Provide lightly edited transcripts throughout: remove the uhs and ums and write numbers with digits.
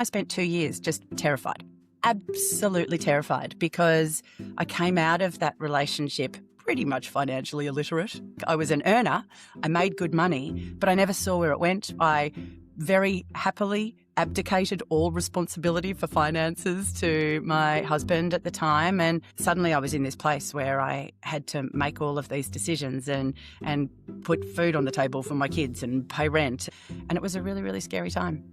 I spent 2 years just terrified, absolutely terrified, because I came out of that relationship pretty much financially illiterate. I was an earner, I made good money, but I never saw where it went. I very happily abdicated all responsibility for finances to my husband at the time, and suddenly I was in this place where I had to make all of these decisions and put food on the table for my kids and pay rent, and it was a really, really scary time.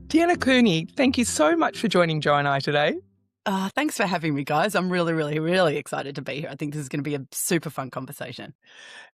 Deanna Cooney, thank you so much for joining Jo and I today. Thanks for having me, guys. I'm really, really, really excited to be here. I think this is going to be a super fun conversation.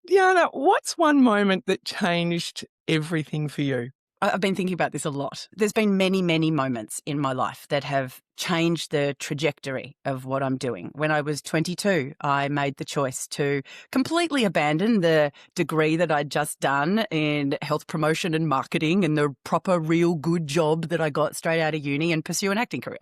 Deanna, what's one moment that changed everything for you? I've been thinking about this a lot. There's been many, many moments in my life that have changed the trajectory of what I'm doing. When I was 22, I made the choice to completely abandon the degree that I'd just done in health promotion and marketing and the proper, real good job that I got straight out of uni and pursue an acting career.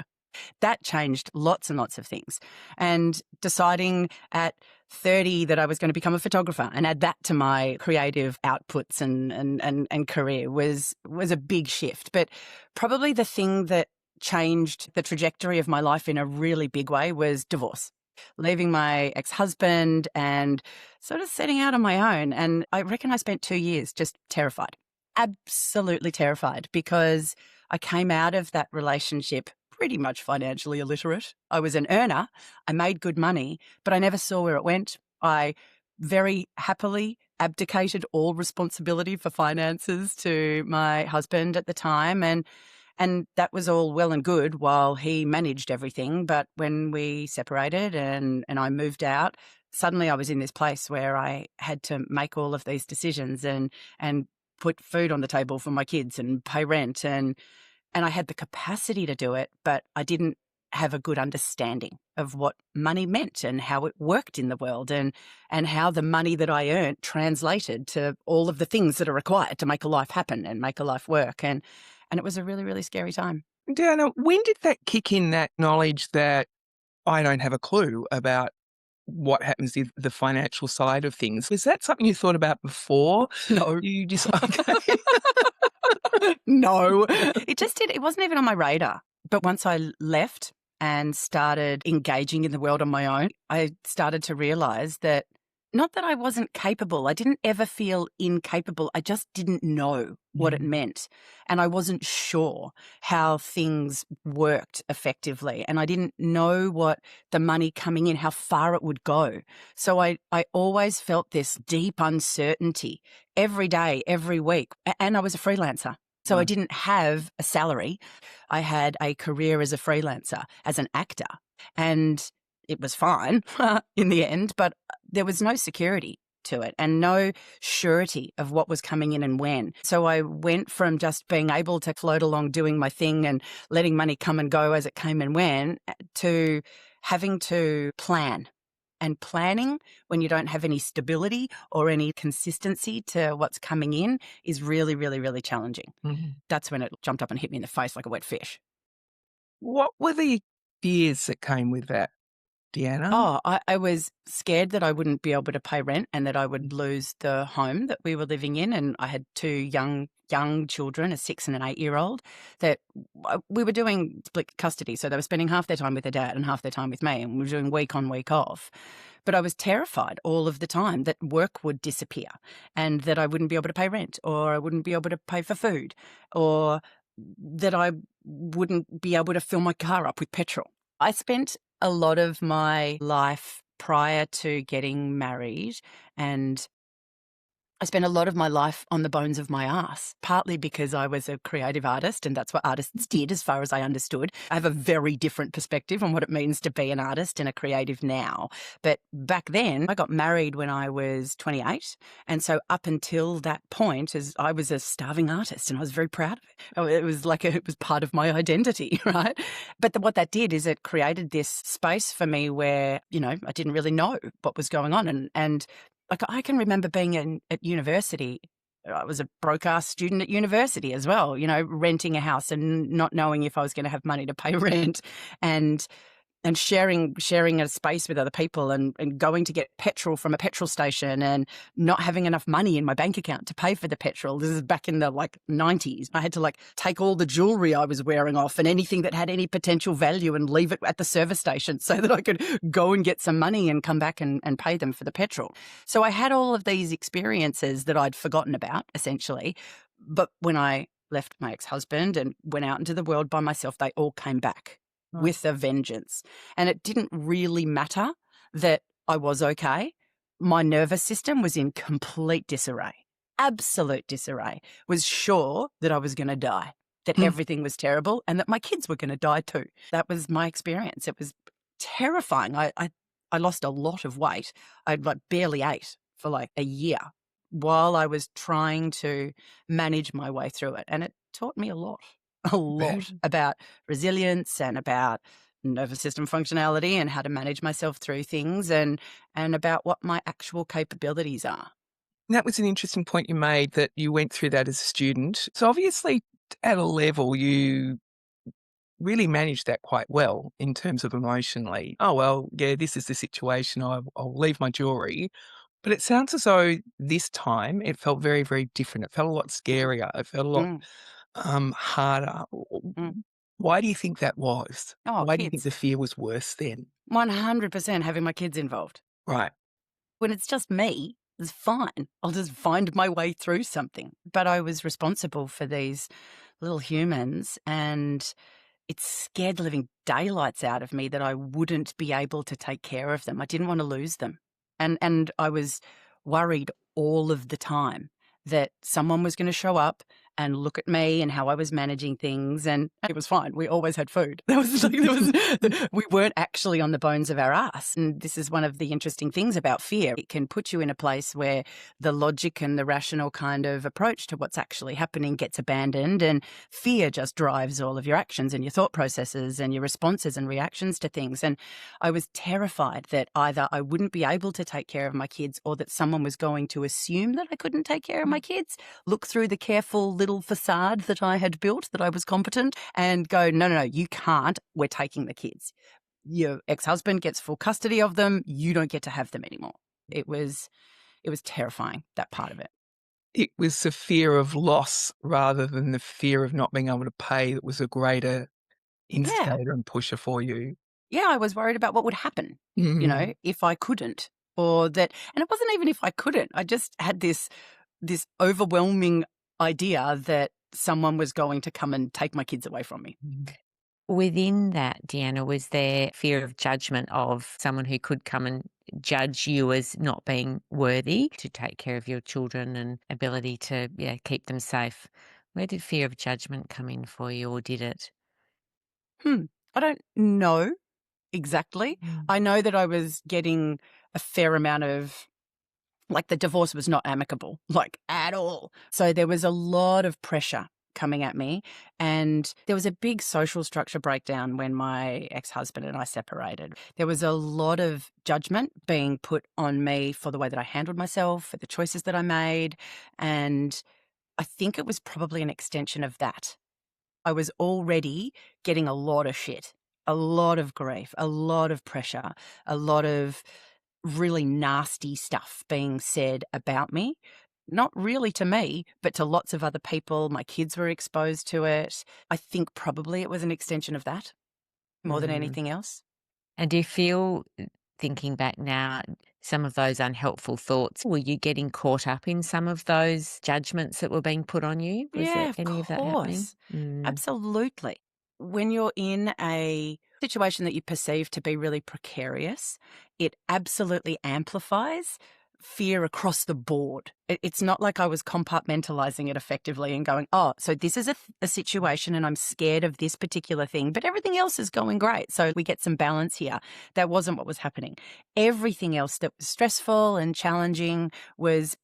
That changed lots and lots of things. And deciding at 30 that I was going to become a photographer and add that to my creative outputs and career was a big shift. But probably the thing that changed the trajectory of my life in a really big way was divorce. Leaving my ex-husband and sort of setting out on my own. And I reckon I spent 2 years just terrified, absolutely terrified, because I came out of that relationship pretty much financially illiterate. I was an earner, I made good money, but I never saw where it went. I very happily abdicated all responsibility for finances to my husband at the time, and that was all well and good while he managed everything. But when we separated and I moved out, suddenly I was in this place where I had to make all of these decisions and put food on the table for my kids and pay rent, and I had the capacity to do it, but I didn't have a good understanding of what money meant and how it worked in the world and how the money that I earned translated to all of the things that are required to make a life happen and make a life work. And it was a really, really scary time. Deanna, when did that kick in, that knowledge that I don't have a clue about what happens with the financial side of things? Was that something you thought about before? No. You just, okay. No, it wasn't even on my radar. But once I left and started engaging in the world on my own, I started to realize that not that I wasn't capable. I didn't ever feel incapable. I just didn't know what it meant. And I wasn't sure how things worked effectively. And I didn't know what the money coming in, how far it would go. So I always felt this deep uncertainty every day, every week. And I was a freelancer. So I didn't have a salary. I had a career as a freelancer, as an actor. And it was fine in the end, but there was no security to it and no surety of what was coming in and when. So I went from just being able to float along doing my thing and letting money come and go as it came and went to having to plan. And planning when you don't have any stability or any consistency to what's coming in is really, really, really challenging. Mm-hmm. That's when it jumped up and hit me in the face like a wet fish. What were the fears that came with that, Deanna? Oh, I was scared that I wouldn't be able to pay rent and that I would lose the home that we were living in. And I had two young children, a 6 and an 8-year-old, that we were doing split custody. So they were spending half their time with their dad and half their time with me, and we were doing week on, week off. But I was terrified all of the time that work would disappear and that I wouldn't be able to pay rent, or I wouldn't be able to pay for food, or that I wouldn't be able to fill my car up with petrol. I spent a lot of my life prior to getting married, and I spent a lot of my life on the bones of my ass, partly because I was a creative artist and that's what artists did as far as I understood. I have a very different perspective on what it means to be an artist and a creative now. But back then, I got married when I was 28. And so up until that point, as I was a starving artist and I was very proud of it. It was like it was part of my identity, right? But what that did is it created this space for me where, I didn't really know what was going on. And like I can remember being at university. I was a broke-ass student at university as well, renting a house and not knowing if I was going to have money to pay rent. And and sharing a space with other people and going to get petrol from a petrol station and not having enough money in my bank account to pay for the petrol. This is back in the 90s. I had to take all the jewelry I was wearing off and anything that had any potential value and leave it at the service station so that I could go and get some money and come back and pay them for the petrol. So I had all of these experiences that I'd forgotten about, essentially. But when I left my ex-husband and went out into the world by myself, they all came back with a vengeance. And it didn't really matter that I was okay. My nervous system was in complete disarray, absolute disarray. Was sure that I was going to die, that everything was terrible and that my kids were going to die too. That was my experience. It was terrifying. I lost a lot of weight. I barely ate for a year while I was trying to manage my way through it. And it taught me a lot about resilience and about nervous system functionality and how to manage myself through things and about what my actual capabilities are. That was an interesting point you made, that you went through that as a student. So obviously at a level you really managed that quite well in terms of emotionally. Oh, well, yeah, this is the situation. I'll leave my jewelry. But it sounds as though this time it felt very, very different. It felt a lot scarier. It felt a lot harder. Why do you think that was? Oh, Why do you think kids. the fear was worse then? 100% having my kids involved. Right. When it's just me, it's fine. I'll just find my way through something. But I was responsible for these little humans, and it scared the living daylights out of me that I wouldn't be able to take care of them. I didn't want to lose them. And I was worried all of the time that someone was going to show up and look at me and how I was managing things. And it was fine. We always had food. We weren't actually on the bones of our ass. And this is one of the interesting things about fear. It can put you in a place where the logic and the rational kind of approach to what's actually happening gets abandoned, and fear just drives all of your actions and your thought processes and your responses and reactions to things. And I was terrified that either I wouldn't be able to take care of my kids or that someone was going to assume that I couldn't take care of my kids, look through the careful little facade that I had built, that I was competent, and go, no, you can't. We're taking the kids. Your ex-husband gets full custody of them. You don't get to have them anymore. It was terrifying, that part of it. It was the fear of loss rather than the fear of not being able to pay that was a greater instigator and pusher for you. Yeah, I was worried about what would happen, if I couldn't, or that. And it wasn't even if I couldn't. I just had this overwhelming idea that someone was going to come and take my kids away from me. Within that, Deanna, was there fear of judgment of someone who could come and judge you as not being worthy to take care of your children and ability to keep them safe? Where did fear of judgment come in for you, or did it? I don't know exactly. I know that I was getting a fair amount of, the divorce was not amicable, at all. So there was a lot of pressure coming at me, and there was a big social structure breakdown when my ex-husband and I separated. There was a lot of judgment being put on me for the way that I handled myself, for the choices that I made, and I think it was probably an extension of that. I was already getting a lot of shit, a lot of grief, a lot of pressure, a lot of really nasty stuff being said about me. Not really to me, but to lots of other people. My kids were exposed to it. I think probably it was an extension of that more than anything else. And do you feel, thinking back now, some of those unhelpful thoughts, were you getting caught up in some of those judgments that were being put on you? Was there any of that happening? Absolutely. When you're in a situation that you perceive to be really precarious, it absolutely amplifies fear across the board. It's not like I was compartmentalizing it effectively and going, oh, so this is a situation and I'm scared of this particular thing, but everything else is going great. So we get some balance here. That wasn't what was happening. Everything else that was stressful and challenging was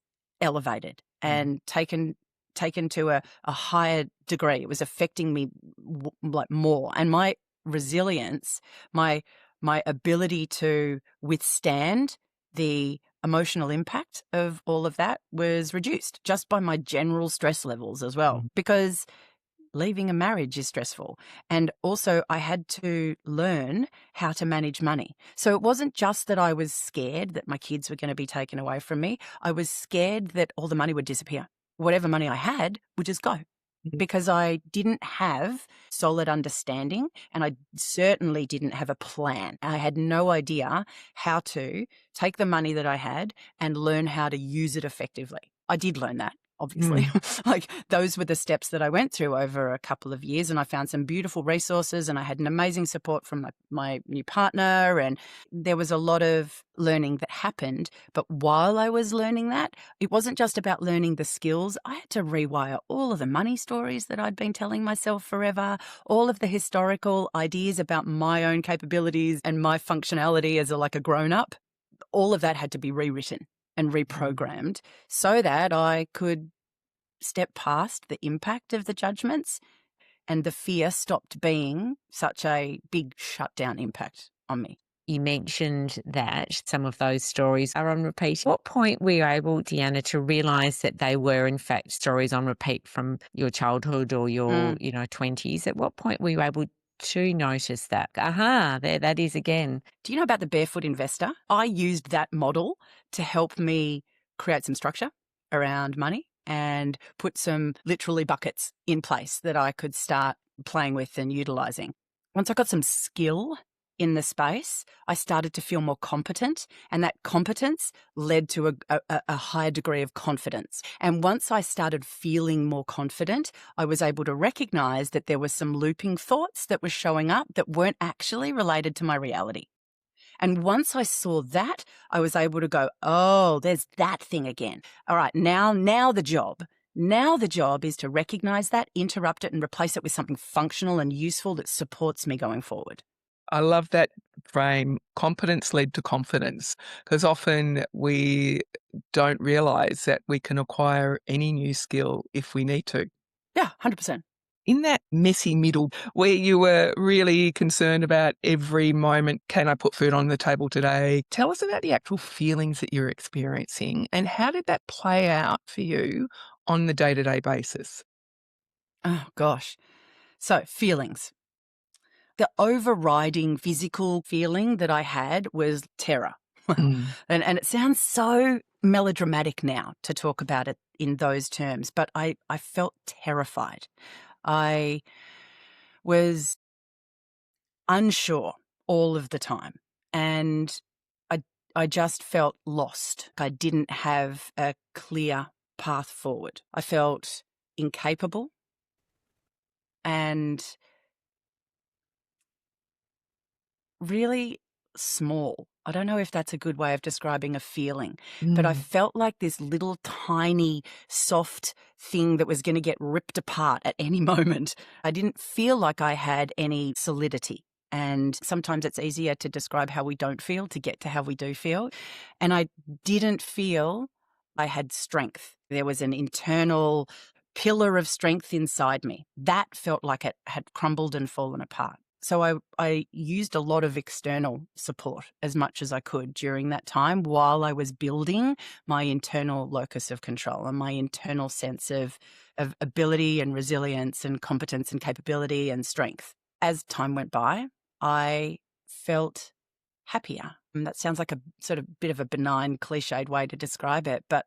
elevated and taken to a higher degree. It was affecting me more. And my resilience, my ability to withstand the emotional impact of all of that was reduced just by my general stress levels as well. Because leaving a marriage is stressful. And also I had to learn how to manage money. So it wasn't just that I was scared that my kids were going to be taken away from me. I was scared that all the money would disappear. Whatever money I had would just go, because I didn't have solid understanding, and I certainly didn't have a plan. I had no idea how to take the money that I had and learn how to use it effectively. I did learn that, obviously. Like, those were the steps that I went through over a couple of years, and I found some beautiful resources, and I had an amazing support from my new partner, and there was a lot of learning that happened. But while I was learning that, it wasn't just about learning the skills. I had to rewire all of the money stories that I'd been telling myself forever, all of the historical ideas about my own capabilities and my functionality as a grown-up. All of that had to be rewritten and reprogrammed so that I could step past the impact of the judgments, and the fear stopped being such a big shutdown impact on me. You mentioned that some of those stories are on repeat. At what point were you able, Deanna, to realise that they were in fact stories on repeat from your childhood or your 20s? At what point were you able to notice that? There that is again. Do you know about the Barefoot Investor? I used that model to help me create some structure around money and put some literally buckets in place that I could start playing with and utilising. Once I got some skill in the space, I started to feel more competent, and that competence led to a higher degree of confidence. And once I started feeling more confident, I was able to recognize that there were some looping thoughts that were showing up that weren't actually related to my reality. And once I saw that, I was able to go, oh, there's that thing again. All right, now the job. Now the job is to recognize that, interrupt it, and replace it with something functional and useful that supports me going forward. I love that frame, competence led to confidence, because often we don't realise that we can acquire any new skill if we need to. Yeah, 100%. In that messy middle where you were really concerned about every moment, can I put food on the table today? Tell us about the actual feelings that you're experiencing, and how did that play out for you on the day-to-day basis? Oh, gosh. So, feelings. The overriding physical feeling that I had was terror. And it sounds so melodramatic now to talk about it in those terms, but I felt terrified. I was unsure all of the time, and I just felt lost. I didn't have a clear path forward. I felt incapable and really small. I don't know if that's a good way of describing a feeling, but I felt like this little tiny soft thing that was going to get ripped apart at any moment. I didn't feel like I had any solidity. And sometimes it's easier to describe how we don't feel to get to how we do feel. And I didn't feel I had strength. There was an internal pillar of strength inside me. That felt like it had crumbled and fallen apart. So I used a lot of external support as much as I could during that time while I was building my internal locus of control and my internal sense of ability and resilience and competence and capability and strength. As time went by, I felt happier. And that sounds like a sort of bit of a benign, cliched way to describe it, but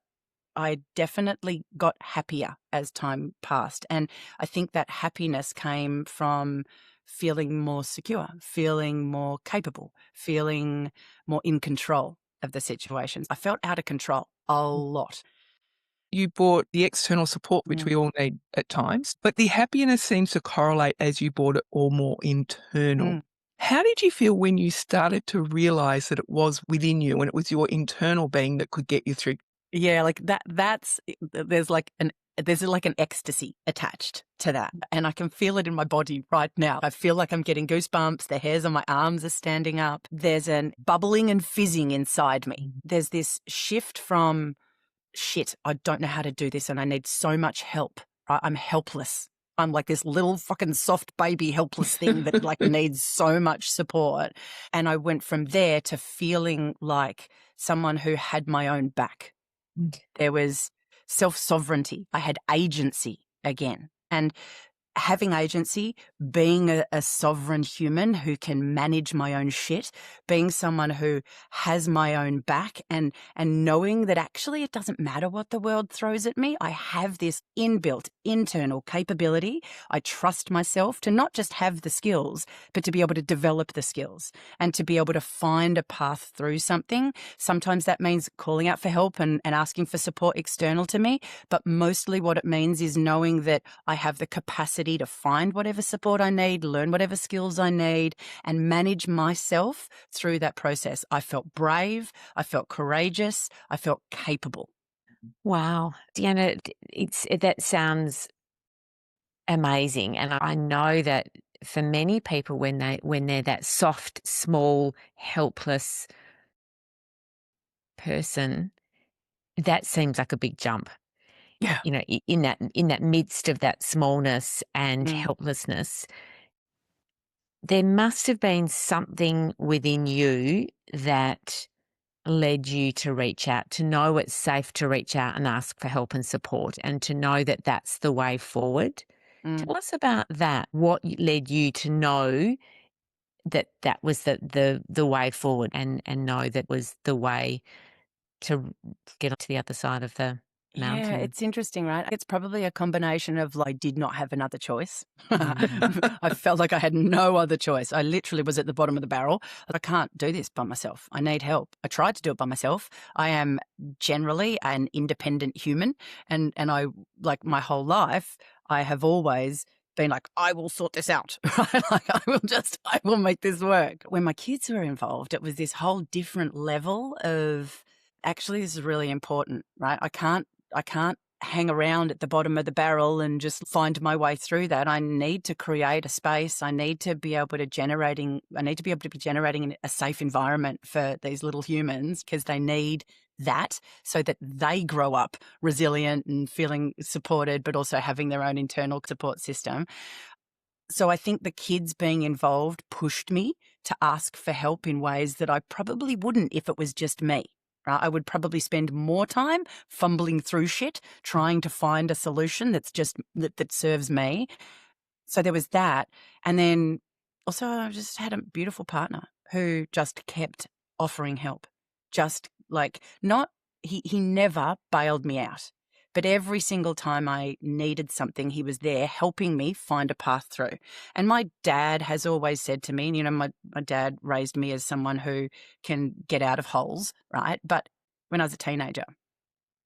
I definitely got happier as time passed. And I think that happiness came from feeling more secure, feeling more capable, feeling more in control of the situations. I felt out of control a lot. You brought the external support, which we all need at times, but the happiness seems to correlate as you brought it all more internal. How did you feel when you started to realise that it was within you and it was your internal being that could get you through? Yeah, like there's like an ecstasy attached to that. And I can feel it in my body right now. I feel like I'm getting goosebumps. The hairs on my arms are standing up. There's an bubbling and fizzing inside me. There's this shift from, shit, I don't know how to do this and I need so much help. Right? I'm helpless. I'm like this little fucking soft baby helpless thing that needs so much support. And I went from there to feeling like someone who had my own back. There was self-sovereignty. I had agency again. And having agency, being a sovereign human who can manage my own shit, being someone who has my own back, and knowing that actually it doesn't matter what the world throws at me. I have this inbuilt internal capability. I trust myself to not just have the skills, but to be able to develop the skills and to be able to find a path through something. Sometimes that means calling out for help and asking for support external to me, but mostly what it means is knowing that I have the capacity to find whatever support I need, learn whatever skills I need, and manage myself through that process. I felt brave, I felt courageous, I felt capable. Wow. Deanna, that sounds amazing. And I know that for many people, when they're that soft, small, helpless person, that seems like a big jump. Yeah. You know, in that midst of that smallness and helplessness, there must have been something within you that led you to reach out, to know it's safe to reach out and ask for help and support, and to know that that's the way forward. Tell us about that. What led you to know that that was the way forward, and know that was the way to get to the other side of the mountain? Yeah, it's interesting, right? It's probably a combination of I did not have another choice. I felt like I had no other choice. I literally was at the bottom of the barrel. I can't do this by myself. I need help. I tried to do it by myself. I am generally an independent human, and I, like, my whole life, I have always been like, I will sort this out. Like, I will make this work. When my kids were involved, it was this whole different level of, actually, this is really important, right? I can't hang around at the bottom of the barrel and just find my way through that. I need to create a space. I need to be able to be generating a safe environment for these little humans, because they need that so that they grow up resilient and feeling supported, but also having their own internal support system. So I think the kids being involved pushed me to ask for help in ways that I probably wouldn't if it was just me. Right? I would probably spend more time fumbling through shit, trying to find a solution that serves me. So there was that. And then also I just had a beautiful partner who just kept offering help. Just like, he never bailed me out. But every single time I needed something, he was there helping me find a path through. And my dad has always said to me, and my dad raised me as someone who can get out of holes, right? But when I was a teenager,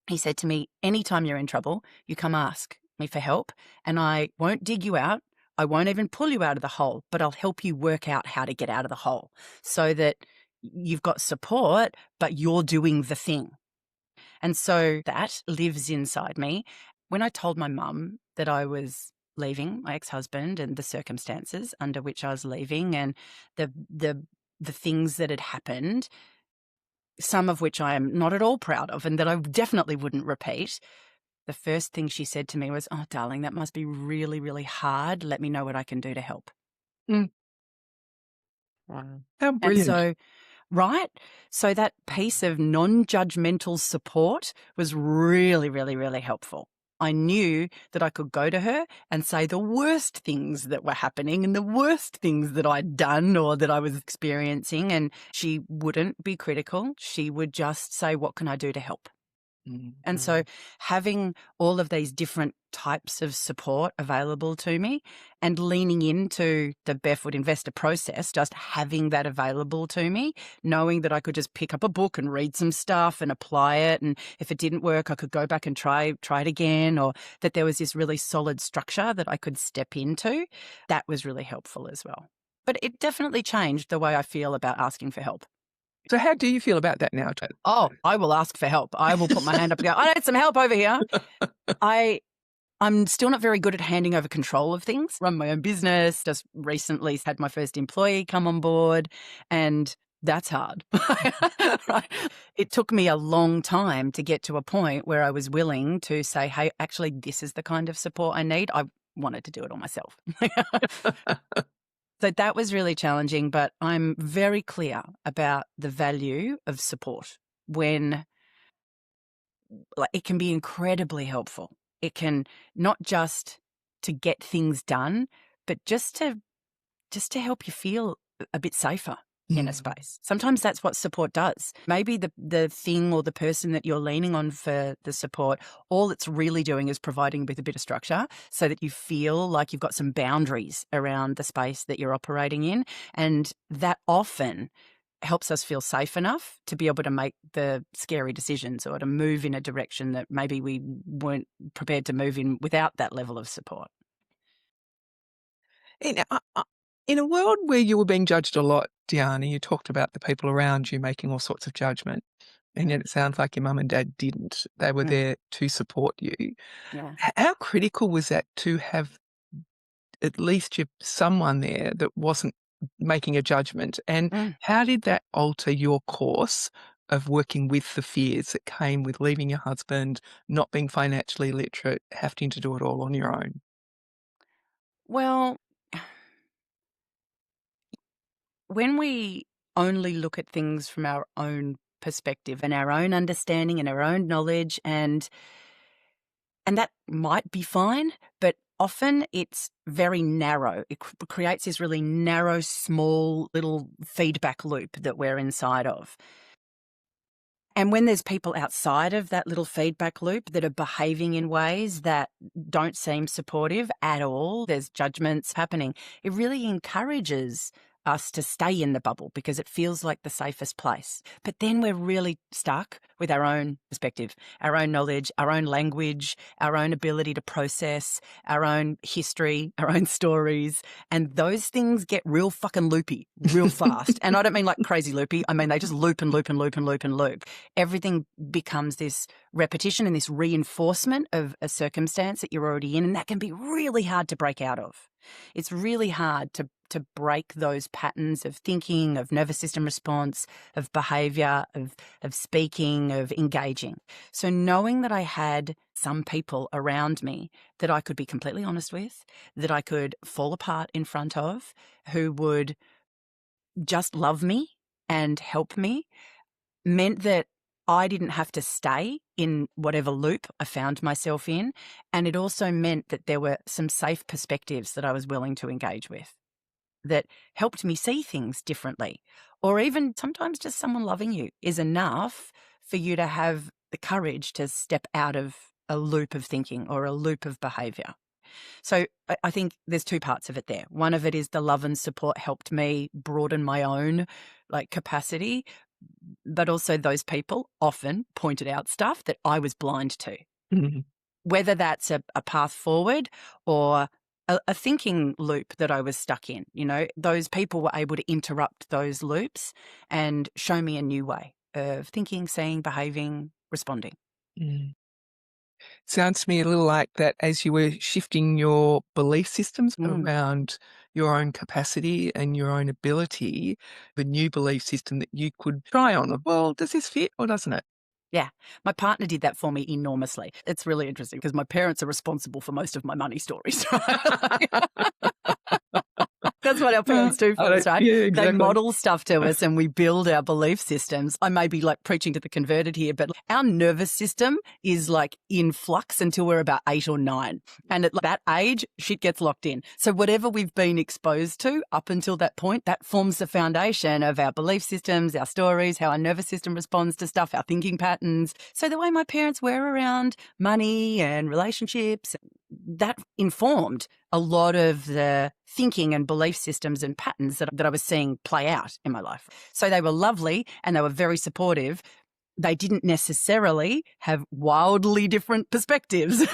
he said to me, anytime you're in trouble, you come ask me for help, and I won't dig you out. I won't even pull you out of the hole, but I'll help you work out how to get out of the hole so that you've got support, but you're doing the thing. And so that lives inside me. When I told my mum that I was leaving my ex-husband and the circumstances under which I was leaving and the things that had happened, some of which I am not at all proud of and that I definitely wouldn't repeat, the first thing she said to me was, "Oh, darling, that must be really, really hard. Let me know what I can do to help." Mm. Wow. How And brilliant. so, right? So that piece of non-judgmental support was really, really, really helpful. I knew that I could go to her and say the worst things that were happening and the worst things that I'd done or that I was experiencing, and she wouldn't be critical. She would just say, what can I do to help? And so having all of these different types of support available to me and leaning into the Barefoot Investor process, just having that available to me, knowing that I could just pick up a book and read some stuff and apply it. And if it didn't work, I could go back and try it again, or that there was this really solid structure that I could step into. That was really helpful as well. But it definitely changed the way I feel about asking for help. So how do you feel about that now, Jade? Oh, I will ask for help. I will put my hand up and go, I need some help over here. I'm still not very good at handing over control of things. Run my own business. Just recently had my first employee come on board, and that's hard. Right? It took me a long time to get to a point where I was willing to say, hey, actually, this is the kind of support I need. I wanted to do it all myself. So that was really challenging, but I'm very clear about the value of support when it can be incredibly helpful. It can not just to get things done, but just to help you feel a bit safer in a space. Sometimes that's what support does. Maybe the thing or the person that you're leaning on for the support, all it's really doing is providing with a bit of structure so that you feel like you've got some boundaries around the space that you're operating in. And that often helps us feel safe enough to be able to make the scary decisions or to move in a direction that maybe we weren't prepared to move in without that level of support. In a world where you were being judged a lot, Deanna, you talked about the people around you making all sorts of judgment, and yet it sounds like your mum and dad didn't. They were there to support you. Yeah. How critical was that to have at least someone there that wasn't making a judgment? And how did that alter your course of working with the fears that came with leaving your husband, not being financially literate, having to do it all on your own? Well, when we only look at things from our own perspective and our own understanding and our own knowledge, and that might be fine, but often it's very narrow. It creates this really narrow, small little feedback loop that we're inside of. And when there's people outside of that little feedback loop that are behaving in ways that don't seem supportive at all, there's judgments happening, it really encourages us to stay in the bubble because it feels like the safest place. But then we're really stuck with our own perspective, our own knowledge, our own language, our own ability to process, our own history, our own stories. And those things get real fucking loopy real fast. And I don't mean like crazy loopy. I mean, they just loop and loop and loop and loop and loop. Everything becomes this repetition and this reinforcement of a circumstance that you're already in. And that can be really hard to break out of. It's really hard to break those patterns of thinking, of nervous system response, of behavior, of speaking, of engaging. So knowing that I had some people around me that I could be completely honest with, that I could fall apart in front of, who would just love me and help me, meant that I didn't have to stay in whatever loop I found myself in. And it also meant that there were some safe perspectives that I was willing to engage with that helped me see things differently. Or even sometimes just someone loving you is enough for you to have the courage to step out of a loop of thinking or a loop of behavior. So I think there's two parts of it there. One of it is the love and support helped me broaden my own capacity, but also those people often pointed out stuff that I was blind to. Mhm. Whether that's a path forward or a thinking loop that I was stuck in, those people were able to interrupt those loops and show me a new way of thinking, seeing, behaving, responding. Mm. Sounds to me a little like that as you were shifting your belief systems around your own capacity and your own ability, the new belief system that you could try on. Well, does this fit or doesn't it? Yeah, my partner did that for me enormously. It's really interesting because my parents are responsible for most of my money stories. That's what our parents do for us, right? Yeah, exactly. They model stuff to us and we build our belief systems. I may be preaching to the converted here, but our nervous system is in flux until we're about 8 or 9. And at that age, shit gets locked in. So whatever we've been exposed to up until that point, that forms the foundation of our belief systems, our stories, how our nervous system responds to stuff, our thinking patterns. So the way my parents were around money and relationships, that informed a lot of the thinking and belief systems and patterns that I was seeing play out in my life. So they were lovely and they were very supportive. They didn't necessarily have wildly different perspectives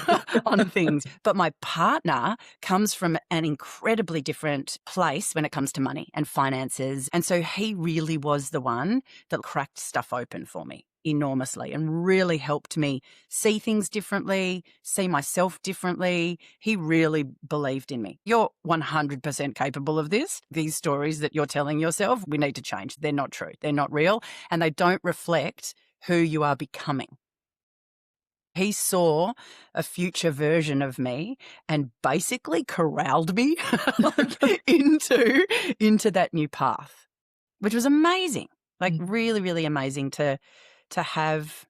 on things. But my partner comes from an incredibly different place when it comes to money and finances. And so he really was the one that cracked stuff open for me enormously and really helped me see things differently, see myself differently. He really believed in me. You're 100% capable of this. These stories that you're telling yourself, we need to change. They're not true. They're not real. And they don't reflect who you are becoming. He saw a future version of me and basically corralled me into that new path, which was amazing. Really, really amazing to have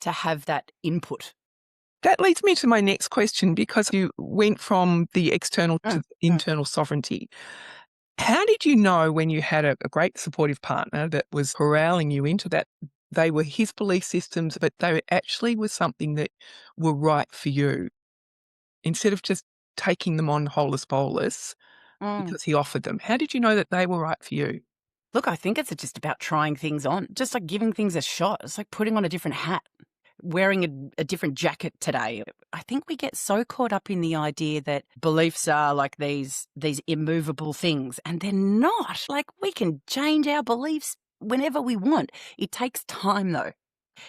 that input That leads me to my next question, because you went from the external to the internal sovereignty. How did you know, when you had a great supportive partner that was corralling you into that, they were his belief systems, but they actually were something that were right for you, instead of just taking them on holus bolus because he offered them? How did you know that they were right for you? Look, I think it's just about trying things on, just like giving things a shot. It's like putting on a different hat, wearing a different jacket today. I think we get so caught up in the idea that beliefs are like these immovable things, and they're not. Like, we can change our beliefs whenever we want. It takes time, though.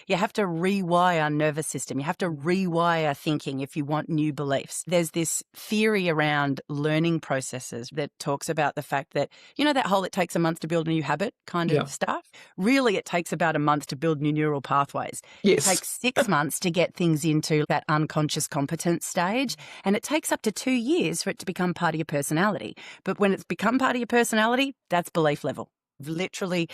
You have to rewire our nervous system. You have to rewire thinking if you want new beliefs. There's this theory around learning processes that talks about the fact that, you know, that whole it takes a month to build a new habit kind of stuff? Really, it takes about a month to build new neural pathways. Yes. It takes 6 months to get things into that unconscious competence stage, and it takes up to 2 years for it to become part of your personality. But when it's become part of your personality, that's belief level. Literally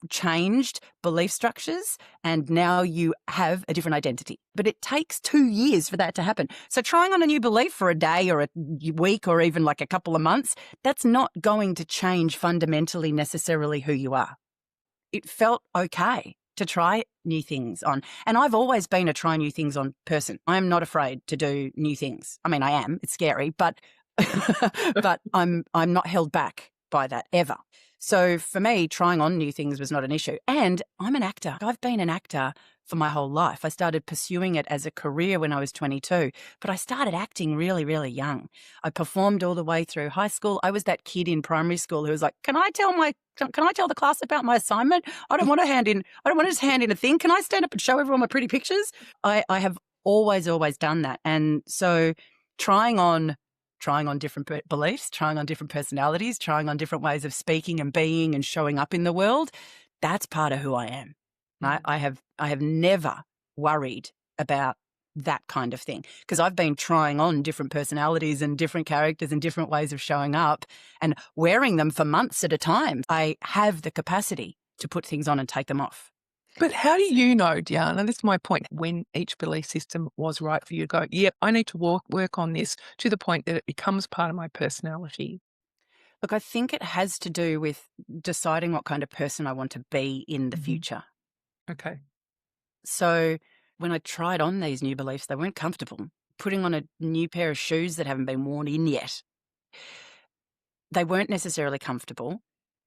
changed belief structures, and now you have a different identity. But it takes 2 years for that to happen. So trying on a new belief for a day or a week or even like a couple of months, that's not going to change fundamentally necessarily who you are. It felt okay to try new things on. And I've always been a try new things on person. I'm not afraid to do new things. I mean, I am. It's scary, but but I'm not held back by that ever. So for me, trying on new things was not an issue. And I'm an actor. I've been an actor for my whole life. I started pursuing it as a career when I was 22, but I started acting really, really young. I performed all the way through high school. I was that kid in primary school who was like, can I tell the class about my assignment? I don't want to just hand in a thing. Can I stand up and show everyone my pretty pictures? I have always done that. And so trying on different beliefs, trying on different personalities, trying on different ways of speaking and being and showing up in the world, that's part of who I am. Right? I have never worried about that kind of thing, because I've been trying on different personalities and different characters and different ways of showing up and wearing them for months at a time. I have the capacity to put things on and take them off. But how do you know, Deanna, this is my point, when each belief system was right for you to go, yep, I need to work on this to the point that it becomes part of my personality? Look, I think it has to do with deciding what kind of person I want to be in the future. Okay. So when I tried on these new beliefs, they weren't comfortable. Putting on a new pair of shoes that haven't been worn in yet, they weren't necessarily comfortable.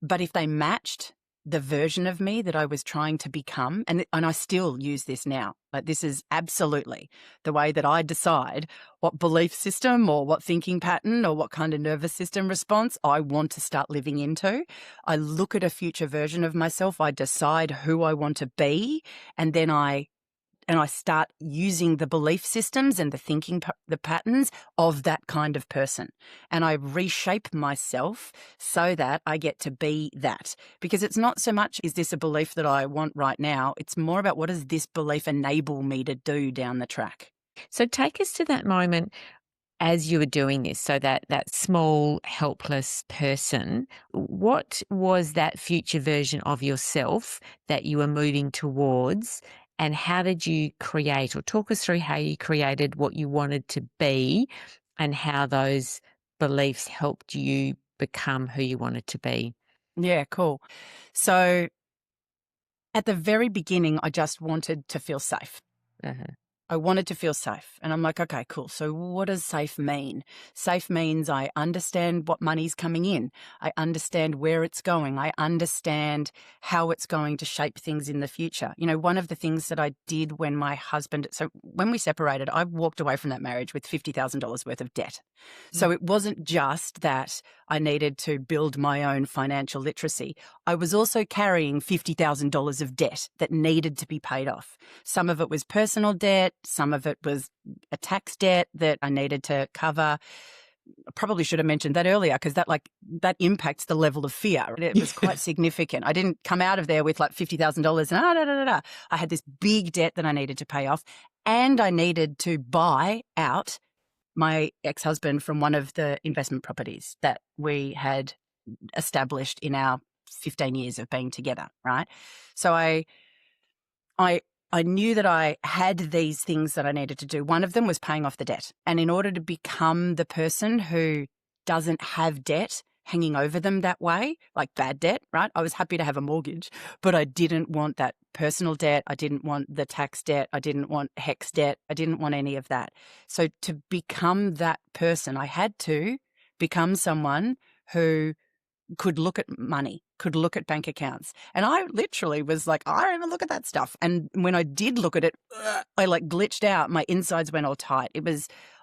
But if they matched the version of me that I was trying to become, and I still use this now, like this is absolutely the way that I decide what belief system or what thinking pattern or what kind of nervous system response I want to start living into. I look at a future version of myself, I decide who I want to be, and then I start using the belief systems and the thinking, the patterns of that kind of person. And I reshape myself so that I get to be that. Because it's not so much, is this a belief that I want right now? It's more about, what does this belief enable me to do down the track? So take us to that moment as you were doing this. So that small, helpless person, what was that future version of yourself that you were moving towards? And how did you create, or talk us through how you created what you wanted to be and how those beliefs helped you become who you wanted to be? Yeah, cool. So at the very beginning, I just wanted to feel safe. Uh-huh. I wanted to feel safe. And I'm like, okay, cool. So what does safe mean? Safe means I understand what money's coming in. I understand where it's going. I understand how it's going to shape things in the future. You know, one of the things that I did when when we separated, I walked away from that marriage with $50,000 worth of debt. So it wasn't just that I needed to build my own financial literacy. I was also carrying $50,000 of debt that needed to be paid off. Some of it was personal debt. Some of it was a tax debt that I needed to cover. I probably should have mentioned that earlier, because that impacts the level of fear. It was quite significant. I didn't come out of there with like $50,000 and I had this big debt that I needed to pay off, and I needed to buy out my ex-husband from one of the investment properties that we had established in our 15 years of being together, right? So I I knew that I had these things that I needed to do. One of them was paying off the debt. And in order to become the person who doesn't have debt hanging over them that way, like bad debt, right? I was happy to have a mortgage, but I didn't want that personal debt. I didn't want the tax debt. I didn't want HECS debt. I didn't want any of that. So to become that person, I had to become someone who could look at money, could look at bank accounts. And I literally was like, I don't even look at that stuff. And when I did look at it, I like glitched out. My insides went all tight.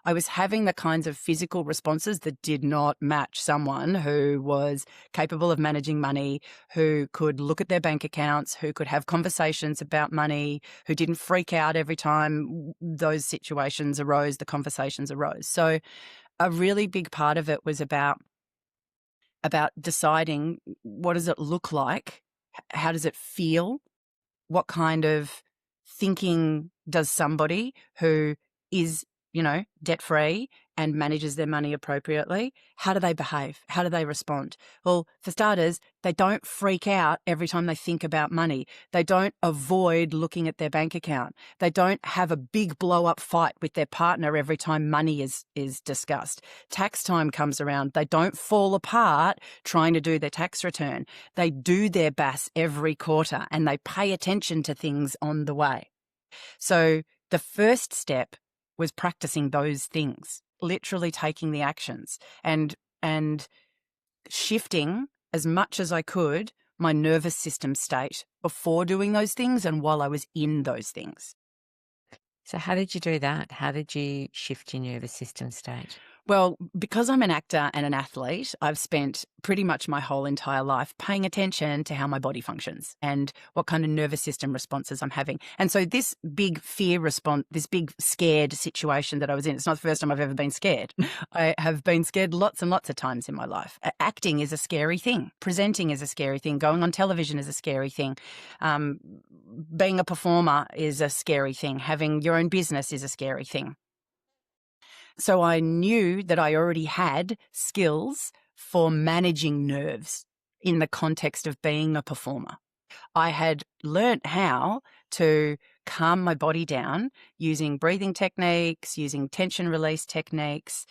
I was having the kinds of physical responses that did not match someone who was capable of managing money, who could look at their bank accounts, who could have conversations about money, who didn't freak out every time those situations arose, the conversations arose. So a really big part of it was about deciding, what does it look like? How does it feel? What kind of thinking does somebody who is, debt-free and manages their money appropriately, how do they behave? How do they respond? Well, for starters, they don't freak out every time they think about money. They don't avoid looking at their bank account. They don't have a big blow-up fight with their partner every time money is discussed. Tax time comes around. They don't fall apart trying to do their tax return. They do their best every quarter and they pay attention to things on the way. So the first step was practicing those things, literally taking the actions and shifting as much as I could my nervous system state before doing those things and while I was in those things. So how did you do that? How did you shift your nervous system state? Well, because I'm an actor and an athlete, I've spent pretty much my whole entire life paying attention to how my body functions and what kind of nervous system responses I'm having. And so this big fear response, this big scared situation that I was in, it's not the first time I've ever been scared. I have been scared lots and lots of times in my life. Acting is a scary thing. Presenting is a scary thing. Going on television is a scary thing. Being a performer is a scary thing. Having your own business is a scary thing. So I knew that I already had skills for managing nerves in the context of being a performer. I had learnt how to calm my body down using breathing techniques, using tension release techniques.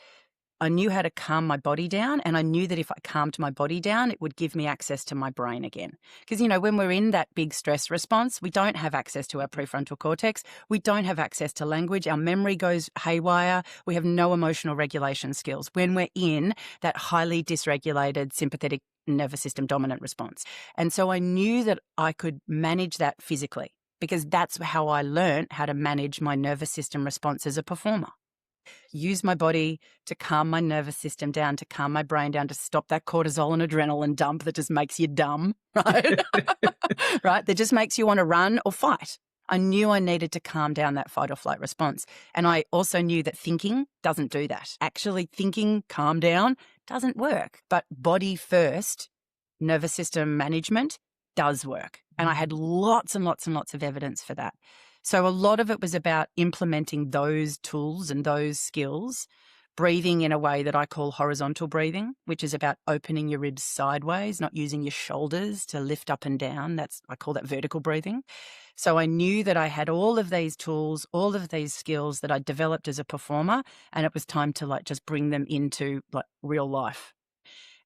I knew how to calm my body down, and I knew that if I calmed my body down, it would give me access to my brain again. Because, when we're in that big stress response, we don't have access to our prefrontal cortex. We don't have access to language. Our memory goes haywire. We have no emotional regulation skills when we're in that highly dysregulated sympathetic nervous system dominant response. And so I knew that I could manage that physically because that's how I learned how to manage my nervous system response as a performer. Use my body to calm my nervous system down, to calm my brain down, to stop that cortisol and adrenaline dump that just makes you dumb, right? Right? That just makes you want to run or fight. I knew I needed to calm down that fight or flight response. And I also knew that thinking doesn't do that. Actually thinking, calm down, doesn't work. But body first, nervous system management does work. And I had lots and lots and lots of evidence for that. So a lot of it was about implementing those tools and those skills, breathing in a way that I call horizontal breathing, which is about opening your ribs sideways, not using your shoulders to lift up and down. I call that vertical breathing. So I knew that I had all of these tools, all of these skills that I developed as a performer, and it was time to just bring them into real life.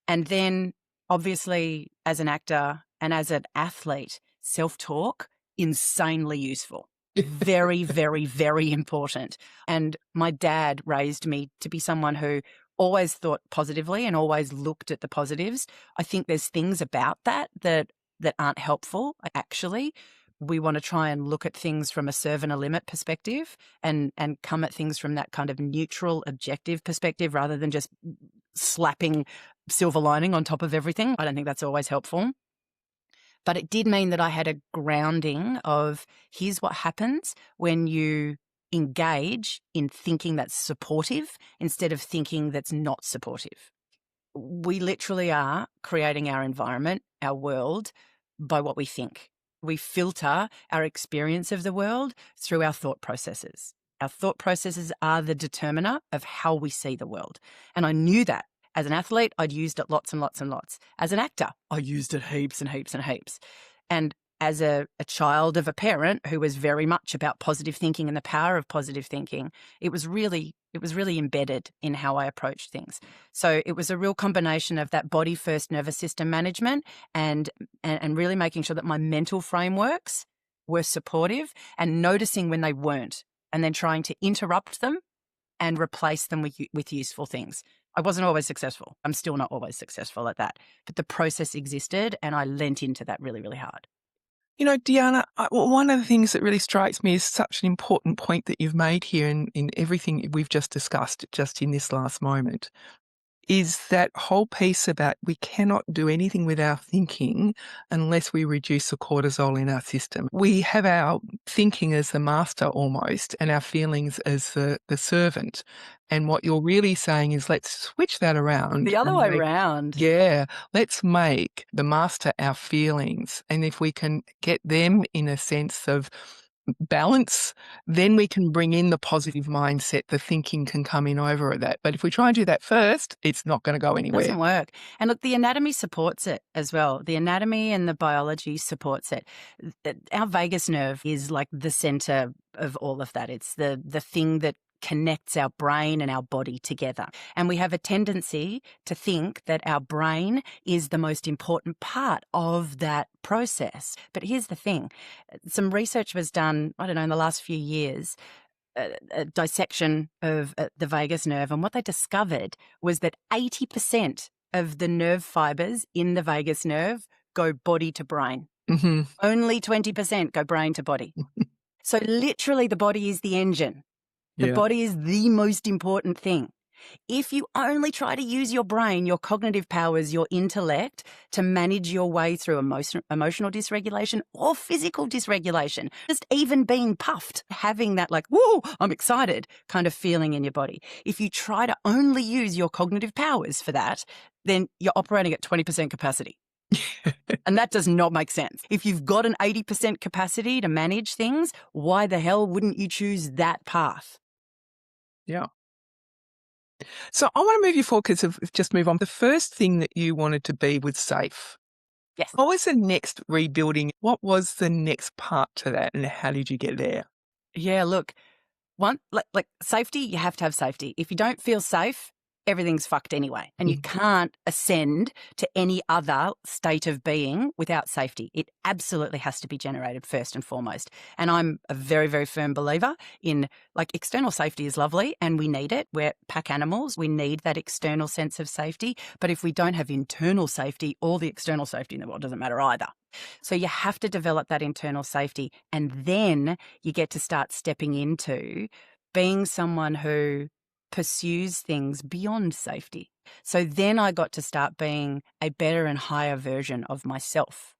And then obviously as an actor and as an athlete, self-talk, insanely useful. Very, very, very important. And my dad raised me to be someone who always thought positively and always looked at the positives. I think there's things about that aren't helpful. Actually, we want to try and look at things from a serve and a limit perspective and come at things from that kind of neutral, objective perspective rather than just slapping silver lining on top of everything. I don't think that's always helpful. But it did mean that I had a grounding of here's what happens when you engage in thinking that's supportive instead of thinking that's not supportive. We literally are creating our environment, our world, by what we think. We filter our experience of the world through our thought processes. Our thought processes are the determiner of how we see the world. And I knew that. As an athlete, I'd used it lots and lots and lots. As an actor, I used it heaps and heaps and heaps. And as a child of a parent who was very much about positive thinking and the power of positive thinking, it was really embedded in how I approached things. So it was a real combination of that body first nervous system management and really making sure that my mental frameworks were supportive and noticing when they weren't, and then trying to interrupt them and replace them with useful things. I wasn't always successful. I'm still not always successful at that. But the process existed, and I lent into that really, really hard. You know, Deanna, one of the things that really strikes me is such an important point that you've made here in everything we've just discussed, just in this last moment, is that whole piece about we cannot do anything with our thinking unless we reduce the cortisol in our system. We have our thinking as the master almost, and our feelings as the servant. And what you're really saying is let's switch that around. The other way around. Yeah, let's make the master our feelings. And if we can get them in a sense of balance, then we can bring in the positive mindset. The thinking can come in over that. But if we try and do that first, it's not going to go anywhere. It doesn't work. And look, the anatomy supports it as well. The anatomy and the biology supports it. Our vagus nerve is like the center of all of that. It's the thing that connects our brain and our body together. And we have a tendency to think that our brain is the most important part of that process. But here's the thing. Some research was done, I don't know, in the last few years, a dissection of the vagus nerve. And what they discovered was that 80% of the nerve fibers in the vagus nerve go body to brain. Mm-hmm. Only 20% go brain to body. So literally the body is the engine. The body is the most important thing. If you only try to use your brain, your cognitive powers, your intellect to manage your way through emotional dysregulation or physical dysregulation, just even being puffed, having that like, whoa, I'm excited kind of feeling in your body. If you try to only use your cognitive powers for that, then you're operating at 20% capacity. And that does not make sense. If you've got an 80% capacity to manage things, why the hell wouldn't you choose that path? Yeah. So I want to move you forward because just move on. The first thing that you wanted to be was safe. Yes. What was the next rebuilding? What was the next part to that, and how did you get there? Yeah, look, like safety, you have to have safety. If you don't feel safe, everything's fucked anyway. And you can't ascend to any other state of being without safety. It absolutely has to be generated first and foremost. And I'm a very, very firm believer in like external safety is lovely and we need it. We're pack animals. We need that external sense of safety. But if we don't have internal safety, all the external safety in the world doesn't matter either. So you have to develop that internal safety. And then you get to start stepping into being someone who pursues things beyond safety. So then I got to start being a better and higher version of myself.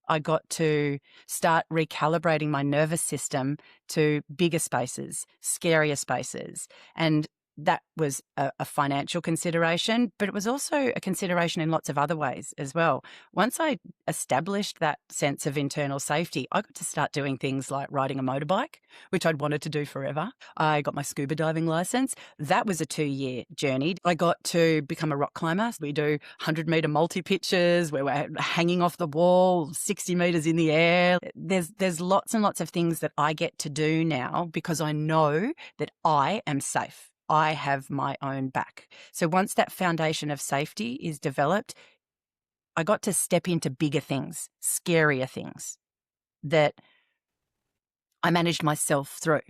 I got to start recalibrating my nervous system to bigger spaces, scarier spaces. And that was a financial consideration, but it was also a consideration in lots of other ways as well. Once I established that sense of internal safety, I got to start doing things like riding a motorbike, which I'd wanted to do forever. I got my scuba diving license. That was a 2-year journey. I got to become a rock climber. We do 100-meter multi-pitches where we're hanging off the wall, 60 meters in the air. There's lots and lots of things that I get to do now because I know that I am safe. I have my own back. So once that foundation of safety is developed, I got to step into bigger things, scarier things that I managed myself through.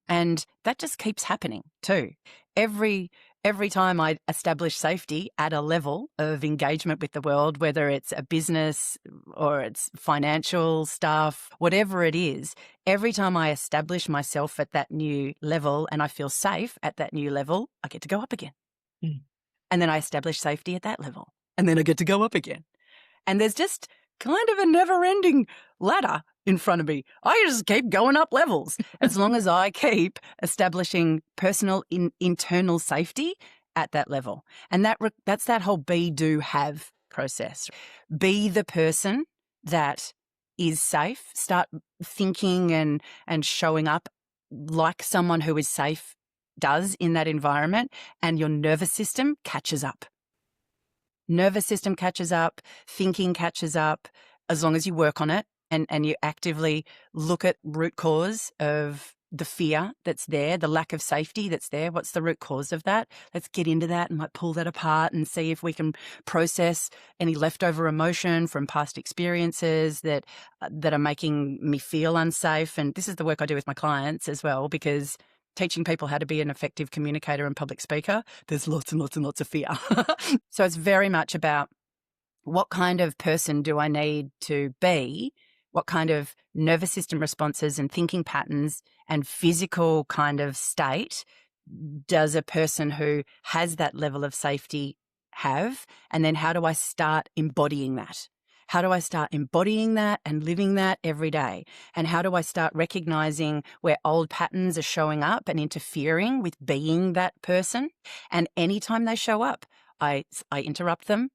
And that just keeps happening too. Every time I establish safety at a level of engagement with the world, whether it's a business or it's financial stuff, whatever it is, every time I establish myself at that new level and I feel safe at that new level, I get to go up again. And then I establish safety at that level and then I get to go up again. And there's just kind of a never-ending ladder in front of me. I just keep going up levels as long as I keep establishing personal internal safety at that level. And that's that whole be, do, have process. Be the person that is safe. Start thinking and showing up like someone who is safe does in that environment, and your nervous system catches up. Nervous system catches up, thinking catches up, as long as you work on it. and you actively look at root cause of the fear that's there, the lack of safety that's there. What's the root cause of that? Let's get into that and like pull that apart and see if we can process any leftover emotion from past experiences that are making me feel unsafe. And this is the work I do with my clients as well, because teaching people how to be an effective communicator and public speaker, there's lots and lots and lots of fear. So it's very much about what kind of person do I need to be? What kind of nervous system responses and thinking patterns and physical kind of state does a person who has that level of safety have? And then how do I start embodying that? How do I start embodying that and living that every day? And how do I start recognizing where old patterns are showing up and interfering with being that person? And anytime they show up, I interrupt them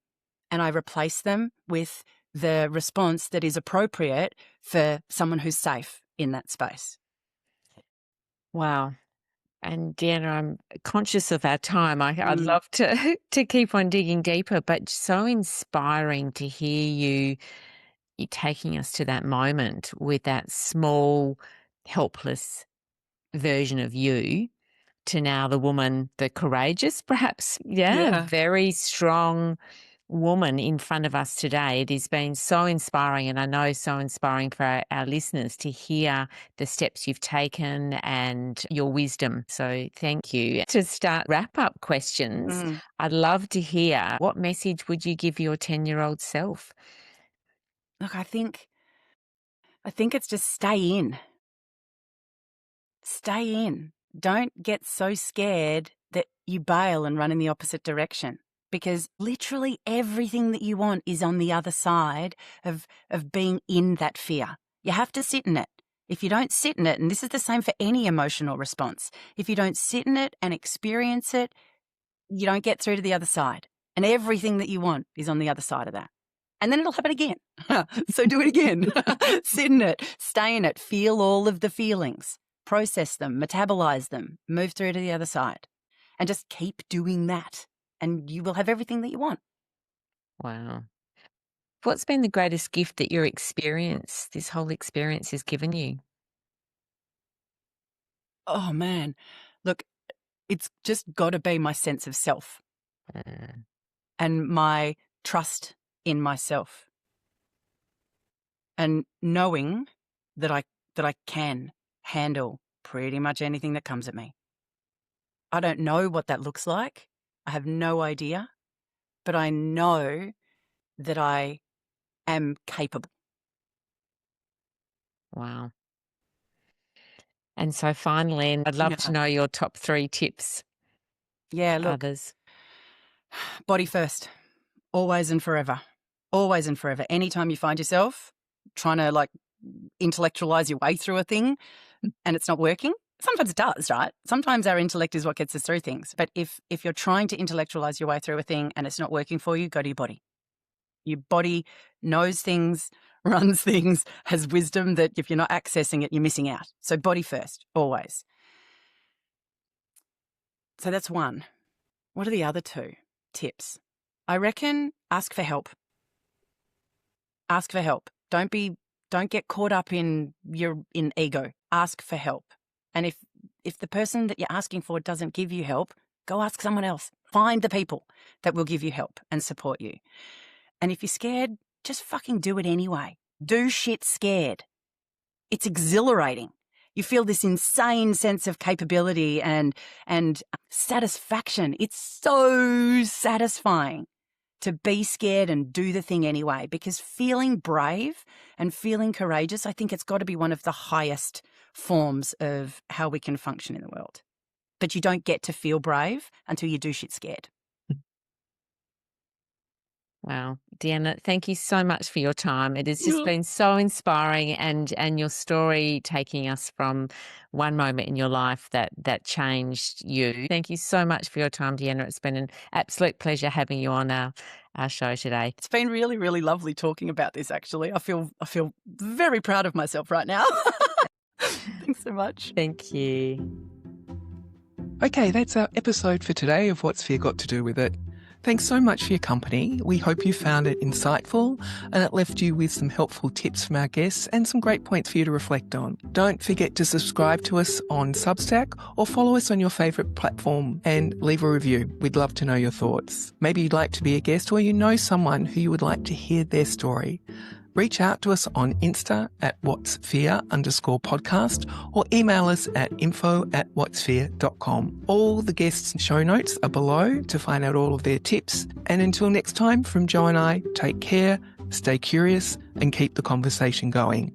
and I replace them with the response that is appropriate for someone who's safe in that space. Wow. And Deanna, I'm conscious of our time. I'd love to keep on digging deeper, but so inspiring to hear you taking us to that moment with that small, helpless version of you to now the woman, the courageous, perhaps, very strong woman in front of us today. It has been so inspiring, and I know so inspiring for our listeners to hear the steps you've taken and your wisdom. So thank you. To start wrap-up questions, I'd love to hear, what message would you give your 10-year-old self? Look, I think it's just stay in. Stay in. Don't get so scared that you bail and run in the opposite direction, because literally everything that you want is on the other side of being in that fear. You have to sit in it. If you don't sit in it, and this is the same for any emotional response, if you don't sit in it and experience it, you don't get through to the other side. And everything that you want is on the other side of that. And then it'll happen again. So do it again. Sit in it, stay in it, feel all of the feelings, process them, metabolize them, move through to the other side, and just keep doing that. And you will have everything that you want. Wow. What's been the greatest gift that this whole experience has given you? Oh, man. Look, it's just got to be my sense of self and my trust in myself, and knowing that I can handle pretty much anything that comes at me. I don't know what that looks like. I have no idea, but I know that I am capable. Wow. And so finally, I'd love to know your top 3 tips Yeah, for look, others. body first, always and forever. Always and forever. Anytime you find yourself trying to like intellectualize your way through a thing and it's not working, sometimes it does, right? Sometimes our intellect is what gets us through things. But if you're trying to intellectualize your way through a thing and it's not working for you, go to your body. Your body knows things, runs things, has wisdom that if you're not accessing it, you're missing out. So body first, always. So that's one. What are the other 2 tips? I reckon ask for help. Ask for help. Don't get caught up in ego. Ask for help. And if the person that you're asking for doesn't give you help, go ask someone else. Find the people that will give you help and support you. And if you're scared, just fucking do it anyway. Do shit scared. It's exhilarating. You feel this insane sense of capability and satisfaction. It's so satisfying to be scared and do the thing anyway, because feeling brave and feeling courageous, I think it's got to be one of the highest forms of how we can function in the world. But you don't get to feel brave until you do shit scared. Wow. Deanna, thank you so much for your time. It has just been so inspiring, and your story taking us from one moment in your life that changed you. Thank you so much for your time, Deanna. It's been an absolute pleasure having you on our show today. It's been really, really lovely talking about this, actually. I feel very proud of myself right now. Thanks so much. Thank you. Okay, that's our episode for today of What's Fear Got to Do with It. Thanks so much for your company. We hope you found it insightful and it left you with some helpful tips from our guests and some great points for you to reflect on. Don't forget to subscribe to us on Substack or follow us on your favourite platform and leave a review. We'd love to know your thoughts. Maybe you'd like to be a guest or you know someone who you would like to hear their story. Reach out to us on Insta at whatsfear_podcast or email us at info@whatsfear.com. All the guests and show notes are below to find out all of their tips. And until next time, from Jo and I, take care, stay curious and keep the conversation going.